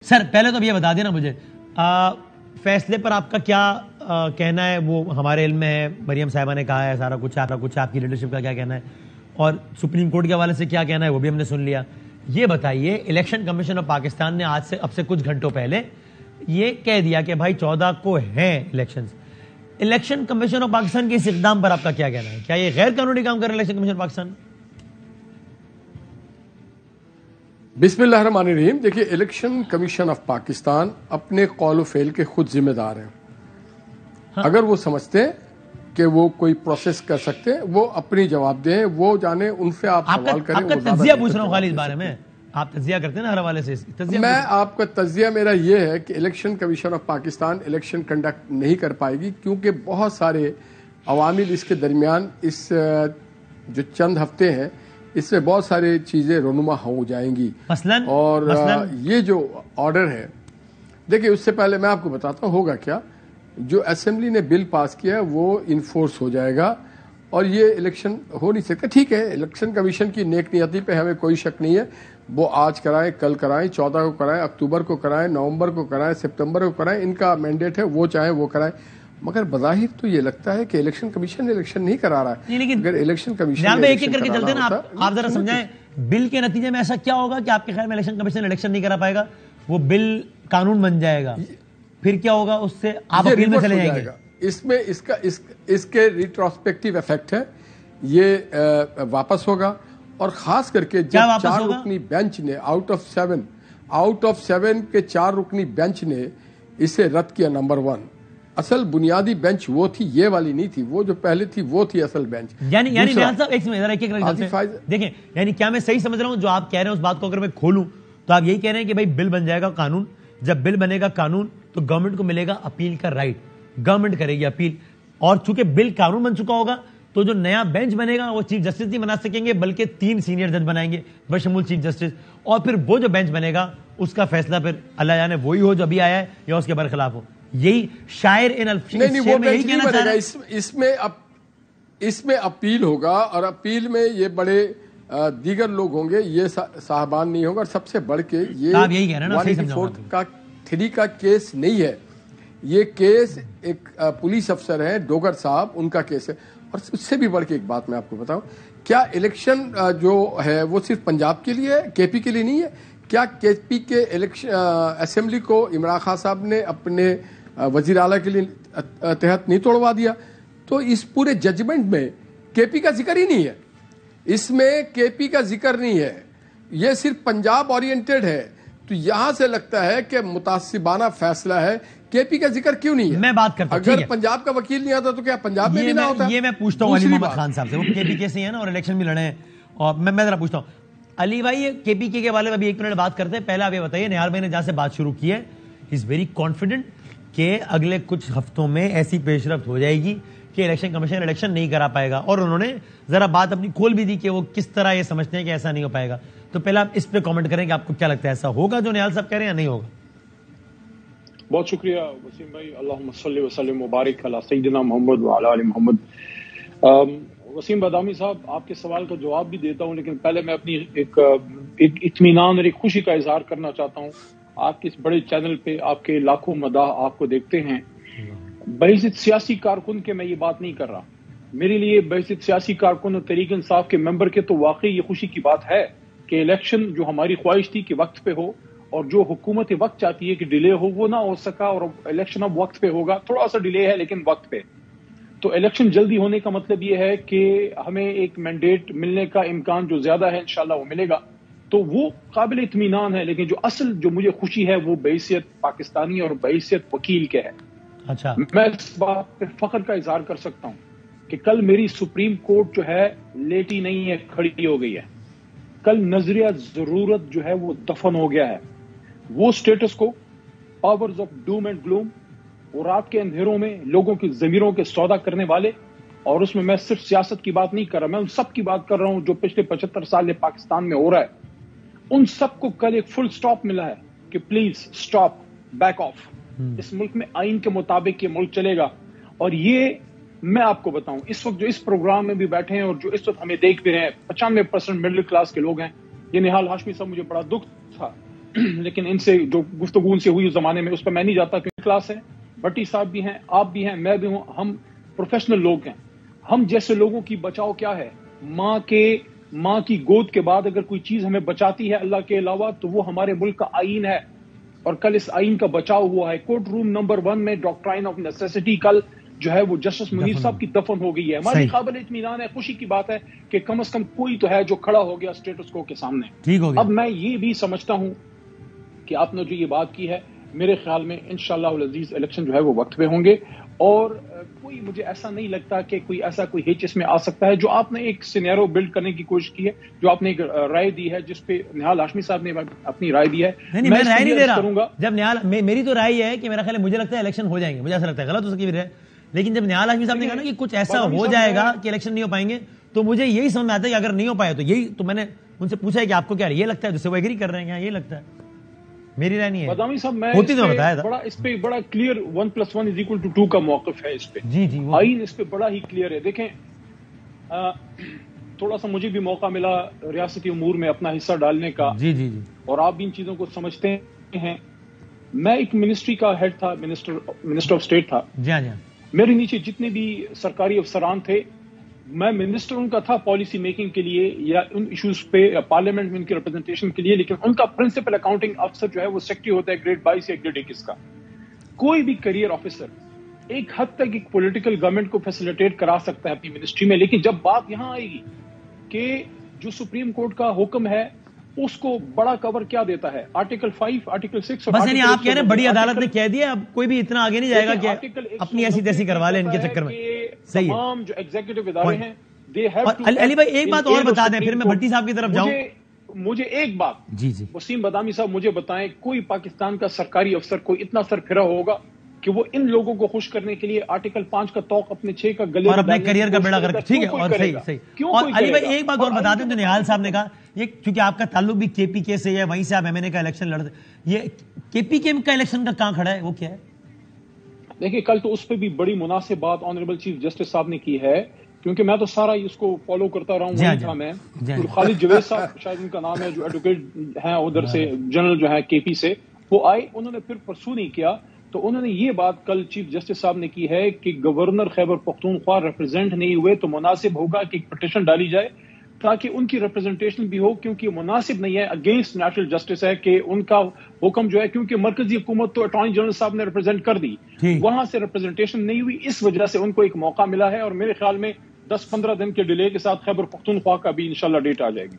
سر پہلے تو اب یہ بتا دینا مجھے فیصلے پر آپ کا کیا کہنا ہے؟ وہ ہمارے علم میں ہے، مریم صاحبہ نے کہا ہے سارا کچھ آپ کی لیڈرشپ کا کیا کہنا ہے، اور سپریم کورٹ کے حوالے سے کیا کہنا ہے وہ بھی ہم نے سن لیا. یہ بتائیے الیکشن کمیشن آف پاکستان نے اب سے کچھ گھنٹوں پہلے یہ کہہ دیا کہ بھائی 14 کو ہیں elections. Election commission of Pakistan کے اس اقدام پر آپ کا کیا کہنا ہے؟ کیا یہ غیر قانونی کام کر رہا ہے الیکشن کمیشن پاکستان؟ بسم اللہ الرحمن الرحیم. دیکھیے الیکشن کمیشن آف پاکستان اپنے قول و فعل کے خود ذمہ دار ہیں. اگر وہ سمجھتے ہیں کہ وہ کوئی پروسیس کر سکتے ہیں وہ اپنی جواب دیں، وہ جانے ان سے آپ سوال کریں. آپ کا تجزیہ پوچھ رہا ہوں خالی اس بارے میں، آپ تجزیہ کرتے ہیں نا ہر حوالے سے. میں آپ کا تجزیہ میرا یہ ہے کہ election commission of Pakistan election conduct نہیں کر پائے گی، کیونکہ بہت سارے عوامل اس کے درمیان اس جو چند ہفتے ہیں اس میں بہت ساری چیزیں رونما ہو جائیں گی. اور یہ جو آرڈر ہے، دیکھیں اس سے پہلے میں آپ کو بتاتا ہوں ہوگا کیا. جو اسمبلی نے بل پاس کیا وہ انفورس ہو جائے گا اور یہ الیکشن ہو نہیں سکتا. ٹھیک ہے، الیکشن کمیشن کی نیک نیتی پہ ہمیں کوئی شک نہیں ہے. وہ آج کرائیں، کل کرائیں، 14 کو کرائیں، اکتوبر کو کرائیں، نومبر کو کرائیں، سپتمبر کو کرائیں، ان کا مینڈیٹ ہے، وہ چاہیں وہ کرائیں. مگر بظاہر تو یہ لگتا ہے کہ الیکشن کمیشن الیکشن نہیں کرا رہا ہے. اگر الیکشن کمیشن ایک ایک کر کے چلتے نا آپ ذرا سمجھائیں بل کے نتیجے میں ایسا کیا ہوگا کہ آپ کے خیال میں الیکشن کمیشن الیکشن نہیں کرا پائے گا؟ وہ بل قانون بن جائے گا، پھر کیا ہوگا اس سے؟ آپ اپیل میں چلے جائیں گے. اس میں اس کے ریٹروسپیکٹیو ایفیکٹ ہے، یہ واپس ہوگا. اور خاص کر کے جب 4 رکنی بینچ نے آؤٹ آف 7 کے 4 رکنی بینچ نے اسے رد کیا. نمبر 1 اصل بنیادی بینچ وہ تھی، یہ والی نہیں تھی. وہ جو پہلے تھی وہ تھی اصل بینچ. یعنی نیال صاحب دیکھیں، یعنی کیا میں صحیح سمجھ رہا ہوں جو آپ کہہ رہے ہیں اس بات کو اگر میں کھولوں تو آپ یہی کہہ رہے ہیں کہ بھائی بل بن جائے گا قانون، جب بل بنے گا قانون تو گورنمنٹ کو ملے گا اپیل کا رائٹ، گورنمنٹ کرے گی اپیل. اور چونکہ بل قانون بن چکا ہوگا تو جو نیا بینچ بنے گا وہ چیف جسٹس نہیں بنا سکیں گے بلکہ 3 سینئر جج بنائیں گے بشمول چیف جسٹس. اور پھر وہ جو بینچ بنے گا اس کا فیصلہ پھر اللہ جانے وہی ہو جو ابھی آیا ہے یا اس کے برخلاف ہو. یہی شاعر اس میں اپیل ہوگا اور اپیل میں یہ بڑے دیگر لوگ ہوں گے، یہ صاحبان نہیں ہوگا. اور سب سے بڑھ کے یہ 184 کا کیس نہیں ہے. یہ کیس ایک پولیس افسر ہیں ڈوگر صاحب، ان کا کیس ہے. اور اس سے بھی بڑھ کے ایک بات میں آپ کو بتاؤں، کیا الیکشن جو ہے وہ صرف پنجاب کے لیے ہے، کے پی کے لیے نہیں ہے؟ کیا کے پی کے اسمبلی کو عمران خان صاحب نے اپنے وزیر اعلیٰ کے لیے تحت نہیں توڑوا دیا؟ تو اس پورے ججمنٹ میں کے پی کا ذکر ہی نہیں ہے. اس میں کے پی کا ذکر نہیں ہے، یہ صرف پنجاب اورینٹڈ ہے. تو یہاں سے لگتا ہے کہ متعصبانہ فیصلہ ہے. کے پی کا ذکر کیوں نہیں ہے؟ میں بات کرتا ہوں، اگر پنجاب کا وکیل نہیں آتا تو کیا پنجاب میں بھی نہ ہوتا؟ یہ میں پوچھتا ہوں علی محمد خان صاحب سے، وہ کے پی کے سے ہیں نا اور الیکشن بھی لڑے ہیں. اور میں ذرا پوچھتا ہوں علی بھائی، یہ کے پی کے بارے میں ابھی 1 منٹ بات کرتے ہیں. پہلے آپ یہ بتائیے، نیال بھائی نے جہاں سے بات شروع کی ہے از ویری کانفیڈنٹ کہ اگلے کچھ ہفتوں میں ایسی پیش رفت ہو جائے گی کہ الیکشن کمیشن الیکشن نہیں کرا پائے گا. اور انہوں نے ذرا بات اپنی کھول بھی دی کہ وہ کس طرح یہ سمجھتے ہیں کہ ایسا نہیں ہو پائے گا. تو پہلے آپ اس پہ کامنٹ کریں کہ آپ کو کیا لگتا ہے ایسا ہوگا جو نیال صاحب کہہ رہے ہیں یا نہیں ہوگا؟ بہت شکریہ وسیم بھائی. اللہم صلی وسلم مبارک علی سیدنا محمد وعلی آل محمد. وسیم بادامی صاحب، آپ کے سوال کا جواب بھی دیتا ہوں، لیکن پہلے میں اپنی ایک اطمینان اور ایک خوشی کا اظہار کرنا چاہتا ہوں. آپ کے اس بڑے چینل پہ آپ کے لاکھوں مداح آپ کو دیکھتے ہیں. بحیثیت سیاسی کارکن کے میں یہ بات نہیں کر رہا. میرے لیے بحیثیت سیاسی کارکن اور تحریک انصاف کے ممبر کے تو واقعی یہ خوشی کی بات ہے کہ الیکشن جو ہماری خواہش تھی کہ وقت پہ ہو، اور جو حکومت وقت چاہتی ہے کہ ڈیلے ہو، وہ نہ ہو سکا اور الیکشن اب وقت پہ ہوگا. تھوڑا سا ڈیلے ہے لیکن وقت پہ. تو الیکشن جلدی ہونے کا مطلب یہ ہے کہ ہمیں ایک مینڈیٹ ملنے کا امکان جو زیادہ ہے انشاءاللہ وہ ملے گا. تو وہ قابل اطمینان ہے. لیکن جو اصل جو مجھے خوشی ہے وہ بحیثیت پاکستانی اور بحیثیت وکیل کے ہے. اچھا، میں اس بات پہ فخر کا اظہار کر سکتا ہوں کہ کل میری سپریم کورٹ جو ہے لیٹی نہیں ہے، کھڑی ہو گئی ہے. کل نظریہ ضرورت جو ہے وہ دفن ہو گیا ہے. وہ status quo, powers of doom and gloom, اور رات کے اندھیروں میں لوگوں کی ضمیروں کے سودا کرنے والے، اور اس میں صرف سیاست کی بات نہیں کر رہا، میں ان سب کی بات کر رہا ہوں جو پچھلے 75 سال پاکستان میں ہو رہا ہے. ان سب کو کل ایک فل سٹاپ ملا ہے کہ پلیز سٹاپ، بیک آف. اس ملک میں آئین کے مطابق یہ ملک چلے گا. اور یہ میں آپ کو بتاؤں، اس وقت جو اس پروگرام میں بھی بیٹھے ہیں اور جو اس وقت ہمیں دیکھ بھی رہے ہیں، 95% مڈل کلاس کے لوگ ہیں. یہ نہال ہاشمی صاحب، مجھے بڑا دکھ تھا لیکن ان سے جو گفتگو ان سے ہوئی اس زمانے میں اس پہ میں نہیں جاتا کیونکہ کلاس ہے. بٹی صاحب بھی ہیں, آپ بھی ہیں, میں بھی ہوں, ہم پروفیشنل لوگ ہیں. ہم جیسے لوگوں کی بچاؤ کیا ہے؟ ماں کی گود کے بعد اگر کوئی چیز ہمیں بچاتی ہے اللہ کے علاوہ تو وہ ہمارے ملک کا آئین ہے, اور کل اس آئین کا بچاؤ ہوا ہے. کورٹ روم نمبر 1 میں ڈاکٹرائن آف نیسیسٹی کل جو ہے وہ جسٹس منیر صاحب کی دفن ہو گئی ہے. ہماری قابل اطمینان ہے, خوشی کی بات ہے کہ کم از کم کوئی تو ہے جو کھڑا ہو گیا اسٹیٹس کو کے سامنے. اب میں یہ بھی سمجھتا ہوں کہ آپ نے جو یہ بات کی ہے, میرے خیال میں انشاءاللہ العزیز الیکشن جو ہے وہ وقت پہ ہوں گے, اور کوئی مجھے ایسا نہیں لگتا کہ کوئی ہچ اس میں آ سکتا ہے. جو آپ نے ایک سینیرو بلڈ کرنے کی کوشش کی ہے, جو آپ نے ایک رائے دی ہے جس پہ نہال ہاشمی صاحب نے اپنی رائے دی ہے, نہیں میں رائے نہیں دے رہا. جب نہال, میری تو رائے ہے کہ میرا خیال ہے, مجھے لگتا ہے الیکشن ہو جائیں گے, مجھے ایسا لگتا ہے, غلط ہو سکتی ہے, لیکن جب نہال ہاشمی صاحب نے کہا نا کہ کچھ ایسا ہو جائے گا کہ الیکشن نہیں ہو پائیں گے, تو مجھے یہی سمجھ میں آتا ہے کہ اگر نہیں ہو پائے تو یہی, تو میں نے ان سے پوچھا ہے کہ آپ کو کیا یہ لگتا ہے, جس سے وہ ایگری کر رہے ہیں, یہ لگتا ہے, میری رائے نہیں ہے. بدامی صاحب میں ہوتی تو بتایا تھا, اس پہ بڑا کلیئر 1+1=2 کا موقف ہے اس پہ. جی آئین اس پہ بڑا ہی کلیئر ہے. دیکھیں تھوڑا سا مجھے بھی موقع ملا ریاستی امور میں اپنا حصہ ڈالنے کا, جی اور آپ بھی ان چیزوں کو سمجھتے ہیں. میں ایک منسٹری کا ہیڈ تھا, منسٹر آف اسٹیٹ تھا. جی میرے نیچے جتنے بھی سرکاری افسران تھے, میں منسٹر ان کا تھا پالیسی میکنگ کے لیے یا ان ایشوز پہ پارلیمنٹ میں ان کی ریپرزنٹیشن کے لیے, لیکن ان کا پرنسپل اکاؤنٹنگ افسر جو ہے وہ سیکٹری ہوتا ہے گریڈ 22 یا گریڈ 21 کا. کوئی بھی کیریئر آفیسر ایک حد تک ایک پولیٹیکل گورنمنٹ کو فیسیلیٹیٹ کرا سکتا ہے اپنی منسٹری میں, لیکن جب بات یہاں آئے گی کہ جو سپریم کورٹ کا حکم ہے اس کو بڑا کور کیا دیتا ہے, آرٹیکل 5, آرٹیکل 6, بس یعنی آپ کہہ رہے ہیں بڑی عدالت نے کہہ دیا, اب کوئی بھی اتنا آگے نہیں جائے گا کہ اپنی ایسی تیسی کروا لے ان کے چکر میں. صحیح ہے. تمام جو ایگزیکٹو ادارے ہیں, علی بھائی ایک بات اور بتا دیں, پھر میں بھٹی صاحب کی طرف جاؤں. مجھے ایک بات, جی وسیم بدامی صاحب مجھے بتائیں, کوئی پاکستان کا سرکاری افسر کوئی اتنا سر پھرا ہوگا کہ وہ ان لوگوں کو خوش کرنے کے لیے آرٹیکل 5 کا توق اپنے 6 کا گلے اور اپنے کریئر کا بیڑا کر کے, ٹھیک ہے, اور صحیح. اور علی بھائی ایک بات اور بتا دیں, جو نہال صاحب نے کہا, یہ چونکہ آپ کا تعلق بھی کے پی کے سے ہے, وہیں سے آپ MNA کا الیکشن لڑتے, یہ کے پی کے کا الیکشن کا کہاں کھڑا ہے, وہ کیا ہے؟ دیکھیں کل تو اس پہ بھی بڑی مناسب بات آنریبل چیف جسٹس صاحب نے کی ہے, کیونکہ میں تو سارا اس کو فالو کرتا رہا ہوں. وہی تھا میں, خالد جوید صاحب شاید ان کا نام ہے, جو ایڈوکیٹ ہیں ادھر سے, جنرل جو ہے کے پی سے, وہ آئے, انہوں نے پھر پرسو نہیں کیا, تو انہوں نے یہ بات کل چیف جسٹس صاحب نے کی ہے کہ گورنر خیبر پختونخوا ریپرزینٹ نہیں ہوئے تو مناسب ہوگا کہ ایک پٹیشن ڈالی جائے تاکہ ان کی ریپرزنٹیشن بھی ہو, کیونکہ مناسب نہیں ہے, اگینسٹ نیچرل جسٹس ہے کہ ان کا حکم جو ہے, کیونکہ مرکزی حکومت تو اٹارنی جنرل صاحب نے ریپرزینٹ کر دی, وہاں سے ریپرزنٹیشن نہیں ہوئی, اس وجہ سے ان کو ایک موقع ملا ہے, اور میرے خیال میں 10-15 دن کے ڈیلے کے ساتھ خیبر پختونخوا کا بھی انشاءاللہ ڈیٹ آ جائے گی.